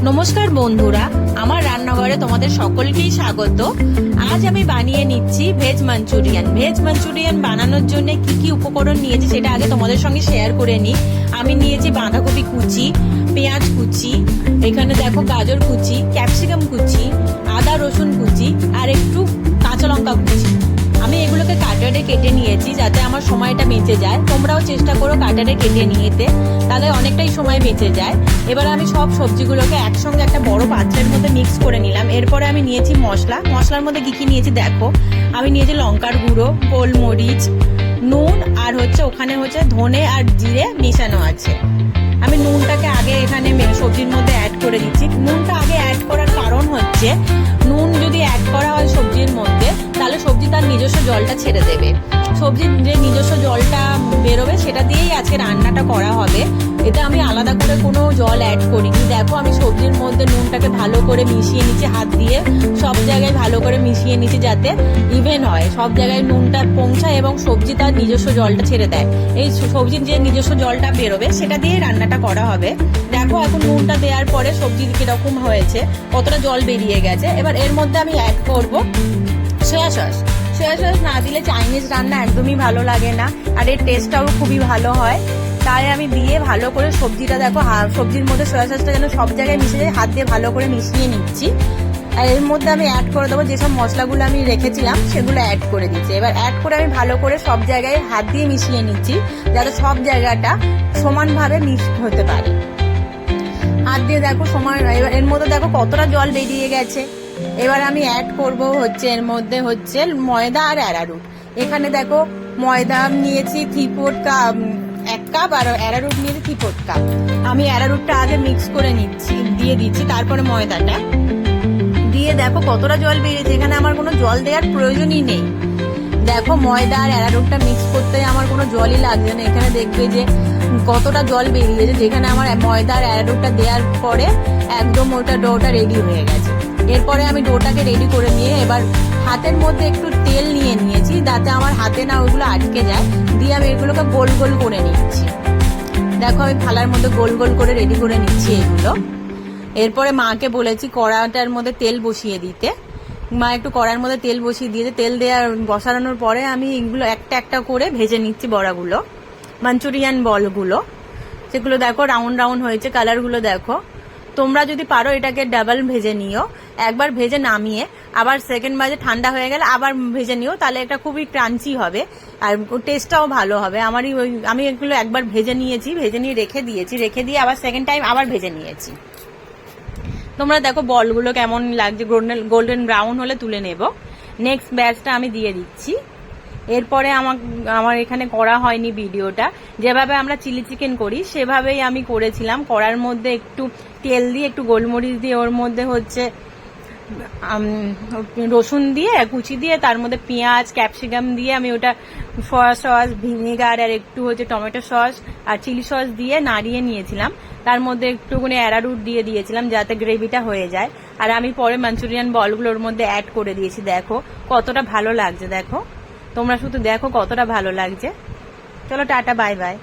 নমস্কার বন্ধুরা, আমার রান্নাঘরে তোমাদের সকলকেই স্বাগত। আজ আমি বানিয়ে নিচ্ছি ভেজ মাঞ্চুরিয়ান। ভেজ মাঞ্চুরিয়ান বানানোর জন্য কি কি উপকরণ নিয়েছি সেটা আগে তোমাদের সঙ্গে শেয়ার করে নিই। আমি নিয়েছি বাঁধাকপি কুচি, পেঁয়াজ কুচি, এখানে দেখো গাজর কুচি, ক্যাপসিকাম কুচি, আদা রসুন কুচি আর একটু কাঁচা লঙ্কা কুচি। আমি এগুলোকে কাটারে কেটে নিয়েছি যাতে আমার সময়টা বেঁচে যায়। তোমরাও চেষ্টা করো কাটারে কেটে নিতে, তাহলে অনেকটাই সময় বেঁচে যায়। এবার আমি সব সবজিগুলোকে একসঙ্গে একটা বড় পাত্রের মধ্যে মিক্স করে নিলাম। এরপরে আমি নিয়েছি মশলার মধ্যে কি কি নিয়েছি দেখো। আমি নিয়েছি লঙ্কার গুঁড়ো, গোলমরিচ, নুন আর ওখানে ধনে আর জিরে মেশানো আছে। আমি নুনটাকে আগে এখানে সবজির মধ্যে অ্যাড করে দিচ্ছি। নুনটা আগে অ্যাড করার কারণ হচ্ছে নুন যদি অ্যাড করা হয় সবজির মধ্যে তাহলে সবজি তার নিজস্ব জলটা ছেড়ে দেবে। সবজির যে নিজস্ব জলটা বেরোবে সেটা দিয়েই আজকে রান্নাটা করা হবে। এতে আমি আলাদা করে কোনো জল অ্যাড করিনি। দেখো আমি সবজির মধ্যে নুনটাকে ভালো করে মিশিয়ে নিচ্ছি, হাত দিয়ে সব জায়গায় ভালো করে মিশিয়ে নিচ্ছি যাতে ইভেন হয়, সব জায়গায় নুনটা পৌঁছায় এবং সবজি তার নিজস্ব জলটা ছেড়ে দেয়। এই সবজির যে নিজস্ব জলটা বেরোবে সেটা দিয়ে রান্নাটা করা হবে। দেখো এখন নুনটা দেওয়ার পরে সবজি কিরকম হয়েছে, কতটা জল বেরিয়ে গেছে। এবার এর মধ্যে আমি অ্যাড করব সয়া সস। সয়া সস না দিলে চাইনিজ রান্না একদমই ভালো লাগে না, আর এর টেস্টটাও খুবই ভালো হয়। তাই আমি দিয়ে ভালো করে সবজিটা দেখো সবজির মধ্যে সয়া সসটা যেন সব জায়গায় মিশে যায়, হাত দিয়ে ভালো করে মিশিয়ে নিচ্ছি। আর এর মধ্যে আমি অ্যাড করে দেবো যেসব মশলাগুলো আমি রেখেছিলাম সেগুলো অ্যাড করে দিচ্ছি। এবার অ্যাড করে আমি ভালো করে সব জায়গায় হাত দিয়ে মিশিয়ে নিচ্ছি যাতে সব জায়গাটা সমানভাবে মিক্স হতে পারে। হাত দিয়ে দেখো সমান। এবার এর মধ্যে দেখো কতটা জল বেরিয়ে গেছে। এবার আমি অ্যাড করব এর মধ্যে ময়দা আর অ্যারারুট। এখানে দেখো ময়দা নিয়েছি 3/4 কাপ, 1 কাপ, আর অ্যারারুট নিয়েছি 3/4 কাপ। আমি অ্যারারুটটা আগে মিক্স করে দিয়ে দিচ্ছি, তারপরে ময়দাটা দিয়ে দেখো কতটা জল বেরিয়েছে। এখানে আমার কোনো জল দেওয়ার প্রয়োজনই নেই। দেখো ময়দা আর অ্যারারুটটা মিক্স করতে আমার কোনো জলই লাগছে না। এখানে দেখবে যে কতটা জল বেরিয়েছে, যেখানে আমার ময়দা আর অ্যারারুটটা দেওয়ার পরে একদম ডোটা রেডি হয়ে গেছে। এরপরে আমি ডোটাকে রেডি করে নিয়ে এবার হাতের মধ্যে একটু তেল নিয়ে নিয়েছি যাতে আমার হাতে না ওইগুলো আটকে যায়। দিয়ে আমি এগুলোকে গোল গোল করে নিচ্ছি। দেখো আমি থালার মধ্যে গোল গোল করে রেডি করে নিচ্ছি এগুলো। এরপরে মাকে বলেছি কড়াটার মধ্যে তেল বসিয়ে দিতে। মা একটু কড়ার মধ্যে তেল বসিয়ে দিয়েছে। তেল বসানোর পরে আমি এগুলো একটা একটা করে ভেজে নিচ্ছি বড়াগুলো, মাঞ্চুরিয়ান বলগুলো। সেগুলো দেখো রাউন্ড রাউন্ড হয়েছে, কালারগুলো দেখো। তোমরা যদি পারো এটাকে ডাবল ভেজে নিও, একবার ভেজে নামিয়ে আবার সেকেন্ড বাজে ঠান্ডা হয়ে গেলে আবার ভেজে নিও, তাহলে এটা খুবই ক্রাঞ্চি হবে আর টেস্টটাও ভালো হবে। আমি এগুলো একবার ভেজে নিয়েছি, ভেজে নিয়ে রেখে দিয়ে আবার সেকেন্ড টাইম আবার ভেজে নিয়েছি। তোমরা দেখো বলগুলো কেমন লাগছে, গোল্ডেন ব্রাউন হলে তুলে নেব। নেক্সট ব্যাচটা আমি দিয়ে দিচ্ছি। এরপরে আমার এখানে করা হয়নি ভিডিওটা, যেভাবে আমরা চিলি চিকেন করি সেভাবেই আমি করেছিলাম। কড়ার মধ্যে একটু তেল দিয়ে একটু গোলমরিচ দিয়ে ওর মধ্যে রসুন দিয়ে কুচি দিয়ে তার মধ্যে পেঁয়াজ ক্যাপসিকাম দিয়ে আমি ওটা সয়া সস, ভিনেগার আর একটু টমেটো সস আর চিলি সস দিয়ে নাড়িয়ে নিয়েছিলাম। তার মধ্যে একটুখানি অ্যারারুট দিয়ে দিয়েছিলাম যাতে গ্রেভিটা হয়ে যায়। আর আমি পরে মাঞ্চুরিয়ান বলগুলোর মধ্যে অ্যাড করে দিয়েছি। দেখো কতটা ভালো লাগছে, দেখো তোমরা শুধু দেখো কতটা ভালো লাগছে। চলো টাটা, বাই বাই।